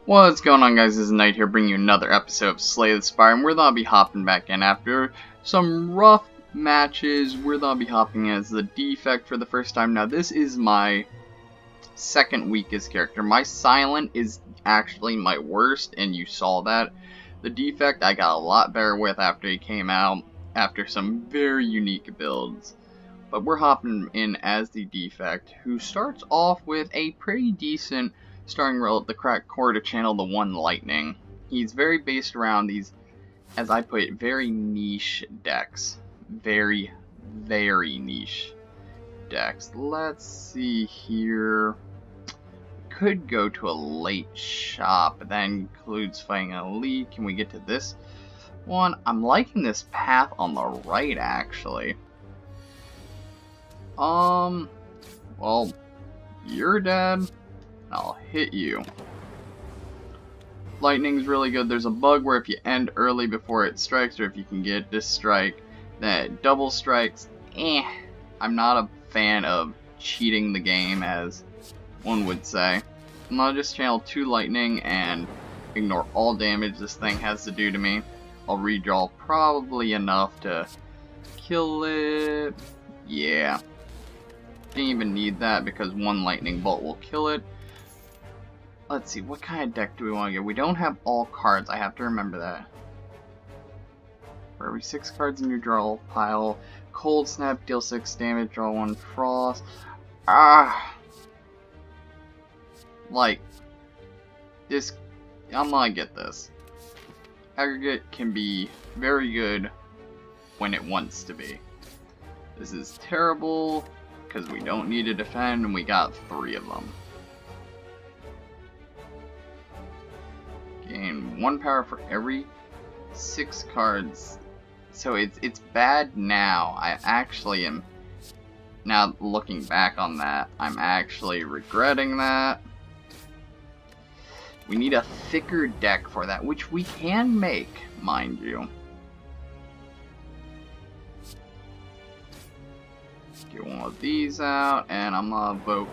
What's going on, guys? This is Knight here, bringing you another episode of Slay the Spire, and we're gonna be hopping back in after some rough matches. We're gonna be hopping as the Defect for the first time. Now, this is my second weakest character. My Silent is actually my worst, and you saw that. The Defect I got a lot better with after he came out, after some very unique builds. But we're hopping in as the Defect, who starts off with a pretty decent starting role at the crack core to channel the one lightning. He's very based around these, as I put it, very niche decks. Very niche decks. Let's see here. Could go to a late shop, but that includes fighting an elite. Can we get to this one? I'm liking this path on the right, actually. Well, you're dead. I'll hit you. Lightning's really good. There's a bug where if you end early before it strikes, or if you can get this strike, then it double strikes. I'm not a fan of cheating the game, as one would say. I'm gonna just channel 2 lightning and ignore all damage this thing has to do to me. I'll redraw probably enough to kill it. Yeah. Didn't even need that because one lightning bolt will kill it. Let's see, what kind of deck do we want to get? We don't have all cards, I have to remember that. For every 6 cards in your draw pile, Cold Snap, deal 6 damage, draw 1 Frost. Like, this, I'm gonna get this. Aggregate can be very good when it wants to be. This is terrible, because we don't need to defend, and we got 3 of them. Gain 1 power for every 6 cards. So it's bad now. I actually am, now looking back on that, I'm actually regretting that. We need a thicker deck for that, which we can make, mind you. Get one of these out, and I'm gonna evoke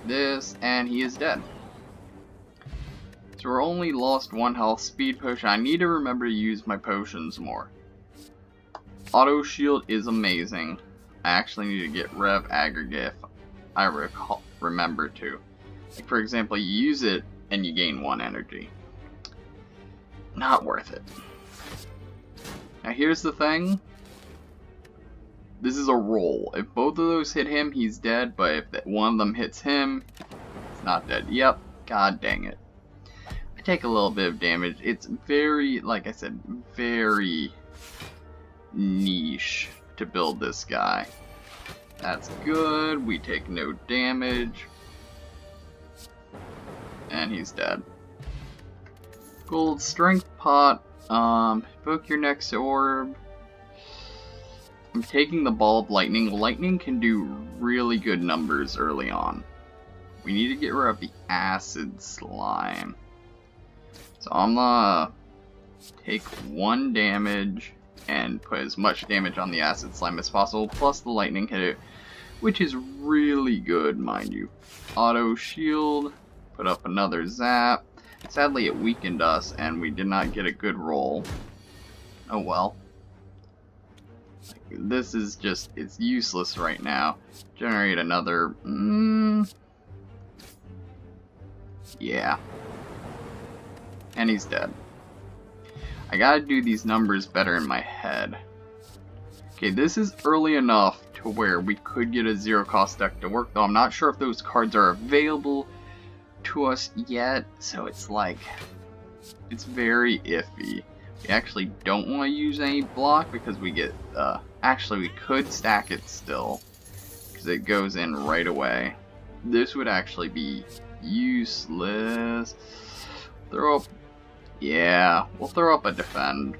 this, and he is dead. So we're only lost 1 health. Speed potion. I need to remember to use my potions more. Auto shield is amazing. I actually need to get rev aggregate if I remember to. Like, for example, you use it and you gain 1 energy. Not worth it. Now here's the thing. This is a roll. If both of those hit him, he's dead. But if one of them hits him, he's not dead. Yep. God dang it. I take a little bit of damage. It's very, like I said, very niche to build this guy. That's good. We take no damage. And he's dead. Gold strength pot. Evoke your next orb. I'm taking the ball of lightning. Lightning can do really good numbers early on. We need to get rid of the acid slime. So I'm gonna take 1 damage and put as much damage on the acid slime as possible, plus the lightning hit it, which is really good, mind you. Auto shield, put up another zap. Sadly it weakened us and we did not get a good roll. Oh well. This is just, it's useless right now. Generate another, yeah. And he's dead. I gotta do these numbers better in my head. Okay, this is early enough to where we could get a 0 cost deck to work, though I'm not sure if those cards are available to us yet, so it's like, it's very iffy. We actually don't want to use any block because we get, actually we could stack it still, because it goes in right away. This would actually be useless. Throw up, yeah, we'll throw up a defend.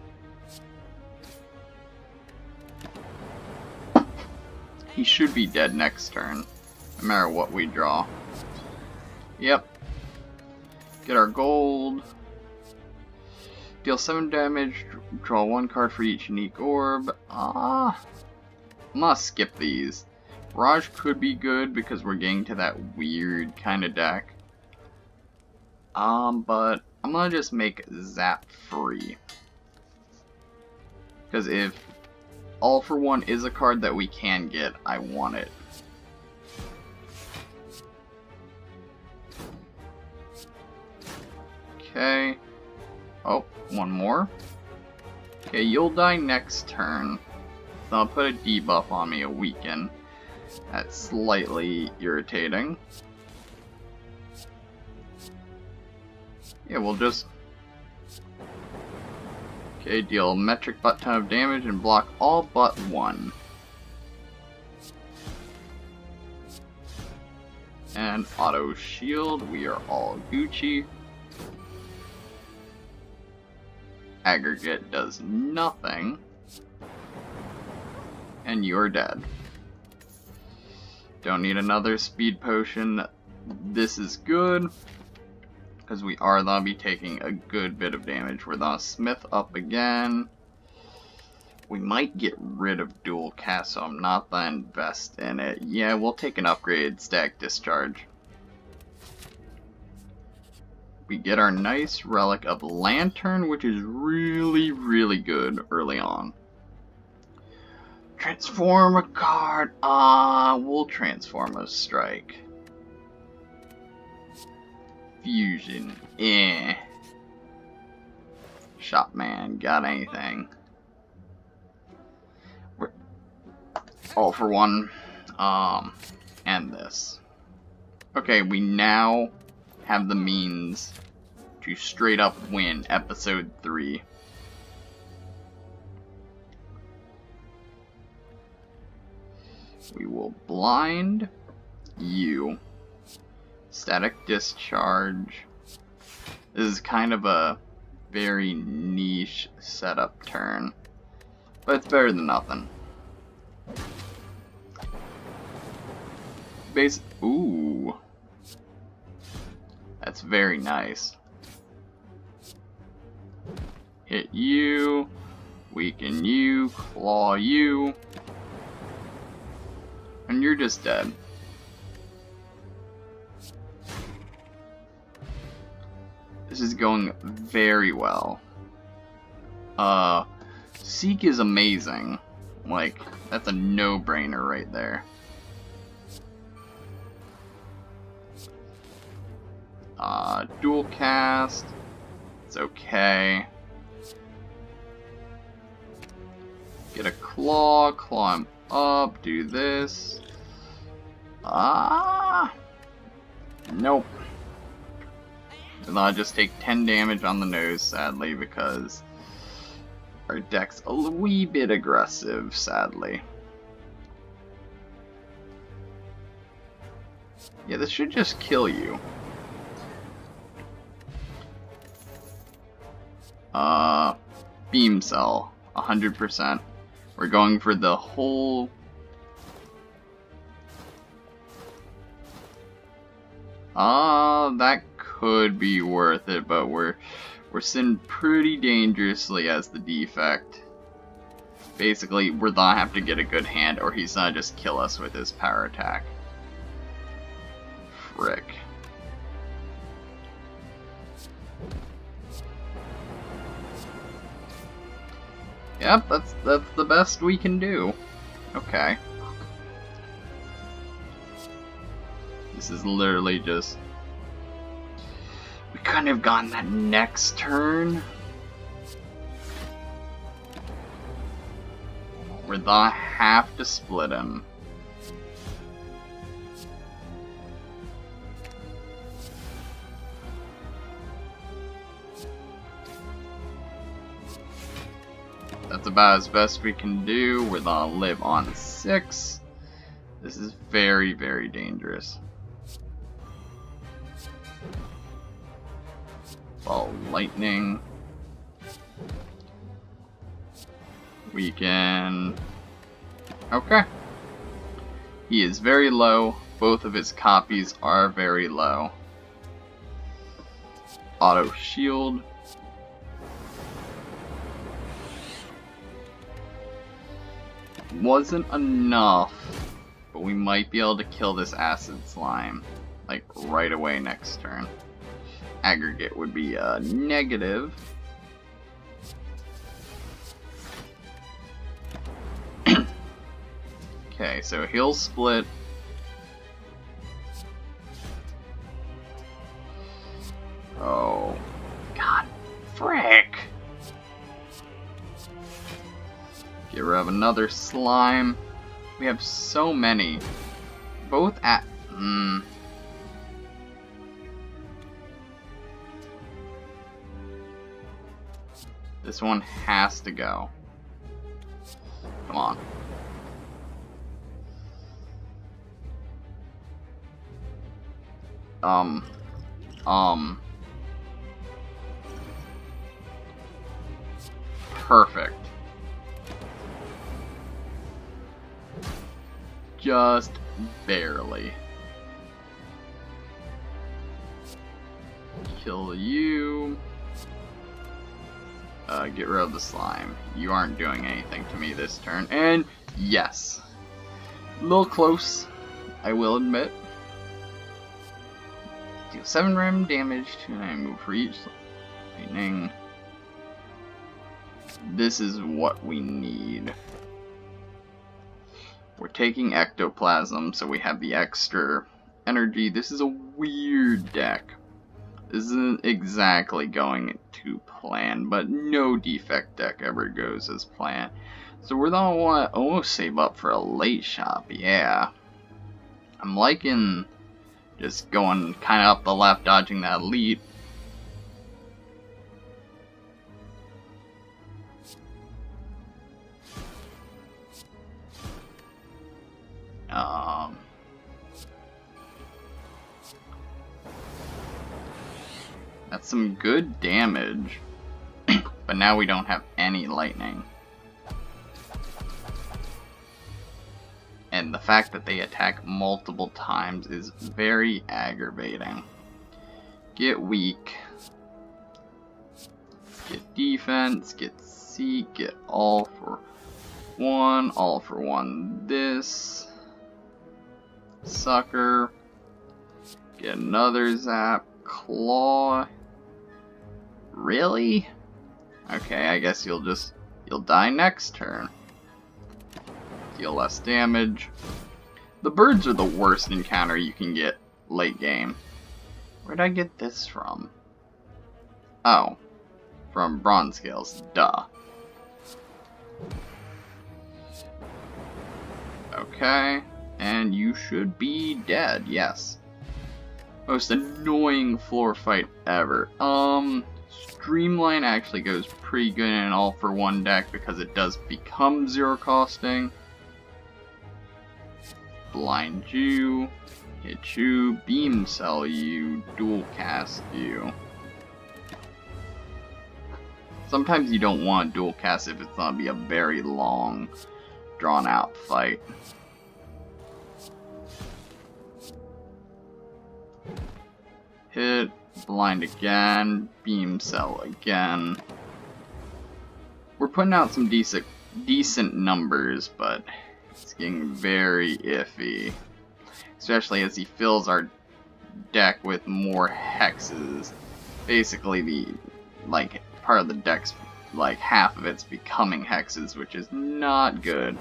He should be dead next turn, no matter what we draw. Yep. Get our gold. Deal 7 damage, draw 1 card for each unique orb. I'm gonna skip these. Barrage could be good because we're getting to that weird kind of deck. But I'm gonna just make Zap free. Because if All for One is a card that we can get, I want it. Okay. Oh, one more. Okay, you'll die next turn. So I'll put a debuff on me, a weaken. That's slightly irritating. Yeah, we'll just... Okay, deal a metric butt ton of damage and block all but one. And auto shield, we are all Gucci. Aggregate does nothing. And you're dead. Don't need another speed potion. This is good. Because we are gonna be taking a good bit of damage. We're gonna Smith up again. We might get rid of dual cast, so I'm not gonna invest in it. Yeah, we'll take an upgrade stack discharge. We get our nice relic of Lantern, which is really, really good early on. Transform a card. We'll transform a strike. Fusion. Shopman, got anything? We're All for One. And this. Okay, we now have the means to straight up win episode 3. We will blind you. Static discharge. This is kind of a very niche setup turn, but it's better than nothing. Ooh. That's very nice. Hit you, weaken you, claw you, and you're just dead. This is going very well. Seek is amazing. Like, that's a no-brainer right there. Dual cast. It's okay. Get a claw him up, do this. Nope. And I'll just take 10 damage on the nose, sadly, because our deck's a wee bit aggressive, sadly. Yeah, this should just kill you. Beam Cell, 100%. We're going for the whole... that could be worth it, but we're sitting pretty dangerously as the Defect. Basically, we're gonna have to get a good hand, or he's gonna just kill us with his power attack. Frick. Yep, that's the best we can do. Okay. This is literally just... We couldn't have gotten that next turn. We're gonna have to split him. That's about as best we can do. We're gonna live on 6. This is very, very dangerous. Ball lightning. We can... Okay. He is very low. Both of his copies are very low. Auto shield. Wasn't enough, but we might be able to kill this acid slime like right away next turn. aggregate would be negative. Okay, so he'll split. Oh, God, frick! Get rid of another slime. We have so many. Both at... This one has to go. Come on. Perfect. Just barely. Kill you. Get rid of the slime. You aren't doing anything to me this turn. And yes. A little close, I will admit. Deal 7 random damage to and move for each lightning. This is what we need. We're taking ectoplasm, so we have the extra energy. This is a weird deck. This isn't exactly going to plan, but no defect deck ever goes as planned. So we're gonna want to almost save up for a late shop, yeah. I'm liking just going kind of up the left, dodging that elite. That's some good damage, but now we don't have any lightning. And the fact that they attack multiple times is very aggravating. Get weak. Get defense, get seek, get all for one this. Sucker. Get another zap. Claw. Really? Okay, I guess you'll die next turn. Deal less damage. The birds are the worst encounter you can get late game. Where'd I get this from? Oh. From bronze scales. Duh. Okay. And you should be dead, yes. Most annoying floor fight ever. Streamline actually goes pretty good in an all-for-one deck because it does become zero costing. Blind you, hit you, beam cell you, dual cast you. Sometimes you don't want to dual cast if it's gonna be a very long, drawn out fight. Hit, blind again, beam cell again. We're putting out some decent numbers, but it's getting very iffy. Especially as he fills our deck with more hexes. Basically the, part of the deck's, half of it's becoming hexes, which is not good.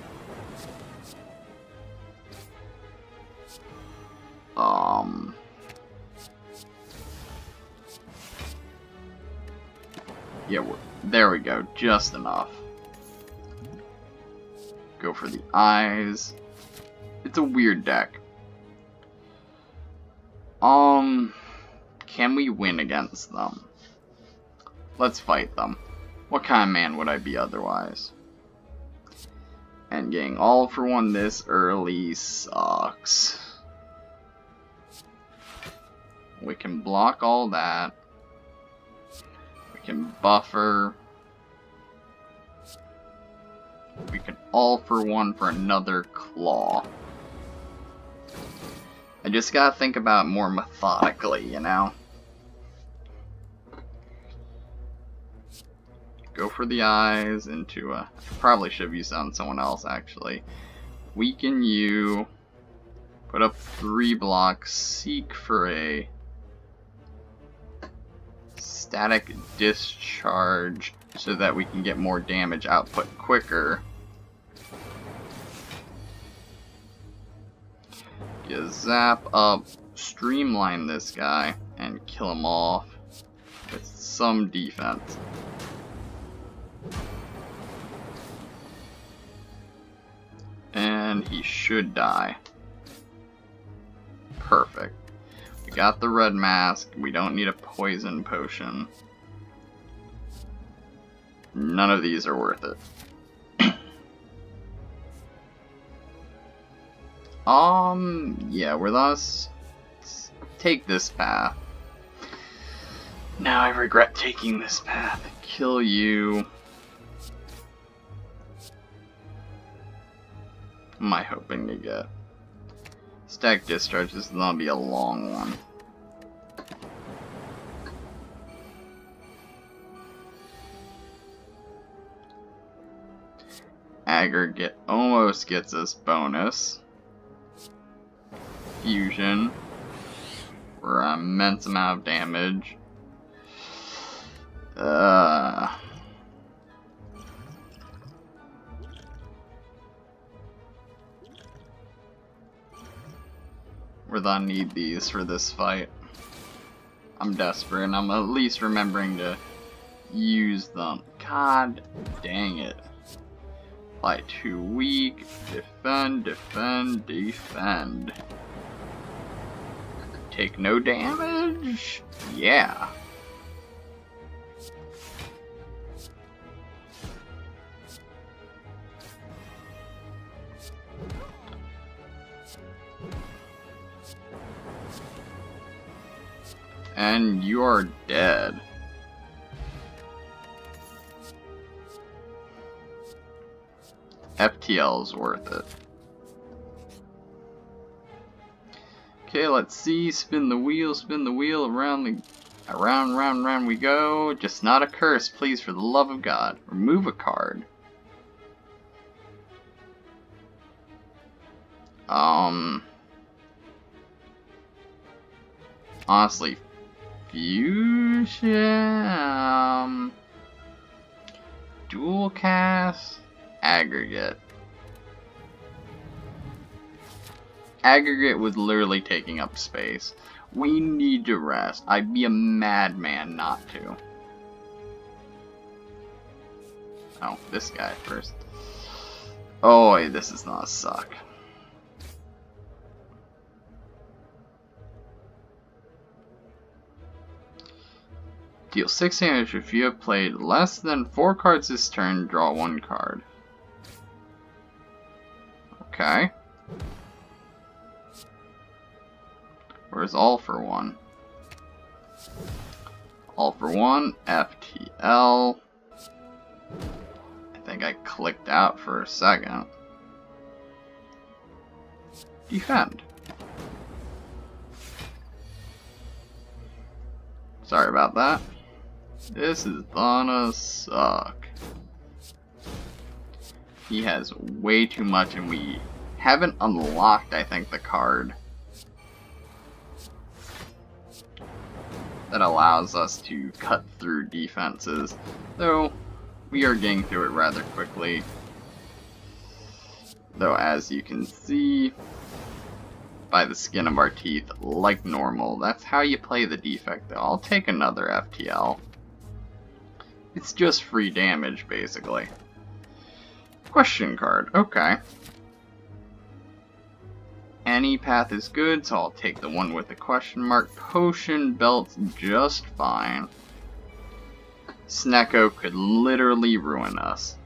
Yeah, there we go, just enough. Go for the eyes. It's a weird deck. Can we win against them? Let's fight them. What kind of man would I be otherwise? And getting all for one this early sucks. We can block all that. We can buffer. We can all for one for another claw. I just gotta think about it more methodically, you know? Go for the eyes into a... Probably should have used that on someone else, actually. Weaken you. Put up 3 blocks. Seek for a... static discharge so that we can get more damage output quicker. Zap up, streamline this guy, and kill him off with some defense. And he should die. Perfect. We got the red mask. We don't need a poison potion. None of these are worth it. Yeah, with us, take this path. Now I regret taking this path. Kill you. What am I hoping to get? Stack discharge, this is gonna be a long one. Aggregate almost gets us bonus. Fusion for an immense amount of damage. We're gonna need these for this fight. I'm desperate and I'm at least remembering to use them. God dang it. Apply 2 weak. Defend, defend, defend. Take no damage? Yeah. And you are dead. FTL is worth it. Okay, let's see. Spin the wheel, around, round we go. Just not a curse, please, for the love of God. Remove a card. Honestly, fusion, dual cast, aggregate. Aggregate was literally taking up space. We need to rest. I'd be a madman not to. Oh, this guy first. Oh, this is not a suck. Deal 6 damage if you have played less than 4 cards this turn, draw 1 card. Okay. Where's all for one? All for one, FTL. I think I clicked out for a second. Defend. Sorry about that. This is gonna suck. He has way too much and we haven't unlocked, I think, the card that allows us to cut through defenses, though we are getting through it rather quickly. Though as you can see by the skin of our teeth, like normal, that's how you play the defect though. I'll take another FTL. It's just free damage basically. Question card, okay. Any path is good, so I'll take the one with the question mark. Potion belt's just fine. Snecko could literally ruin us.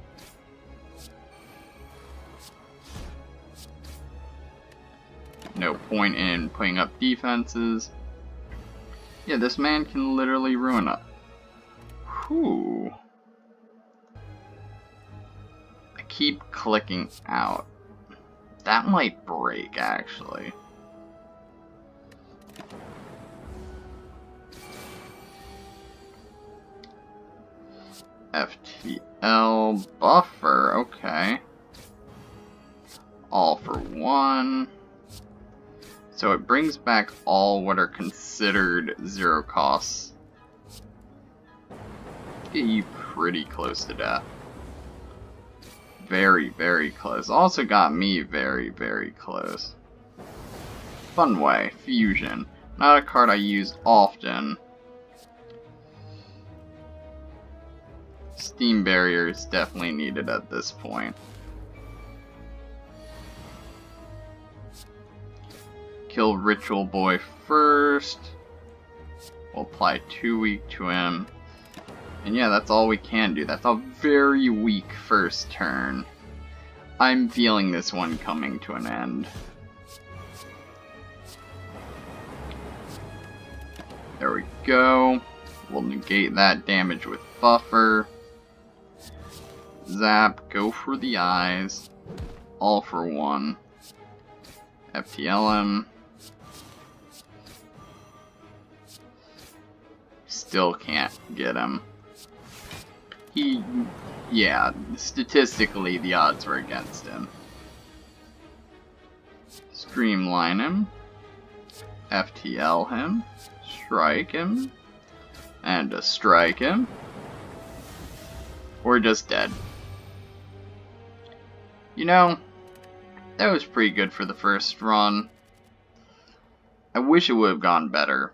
No point in putting up defenses. Yeah, this man can literally ruin us. Whew. I keep clicking out. That might break, actually. FTL buffer, okay. All for one. So it brings back all what are considered zero costs get you pretty close to death. Very, very close. Also got me very, very close. Fun way, Fusion. Not a card I use often. Steam Barrier is definitely needed at this point. Kill Ritual Boy first. We'll apply 2 weak to him. And yeah, that's all we can do. That's a very weak first turn. I'm feeling this one coming to an end. There we go. We'll negate that damage with Buffer. Zap, go for the eyes. All for 1. FTL him. Still can't get him. Yeah, statistically the odds were against him. Streamline him. FTL him. Strike him. And to strike him. We're just dead. You know, that was pretty good for the first run. I wish it would have gone better,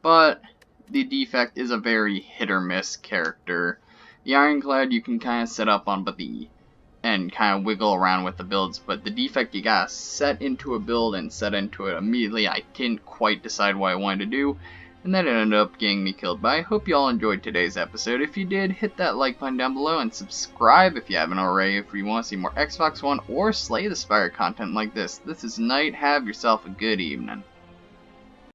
but the Defect is a very hit or miss character. The Ironclad you can kind of set up on, and kind of wiggle around with the builds, but the Defect you gotta set into a build and set into it immediately. I didn't quite decide what I wanted to do, and then it ended up getting me killed. But I hope you all enjoyed today's episode. If you did, hit that like button down below and subscribe if you haven't already if you want to see more Xbox One or Slay the Spire content like this. This is Knight. Have yourself a good evening.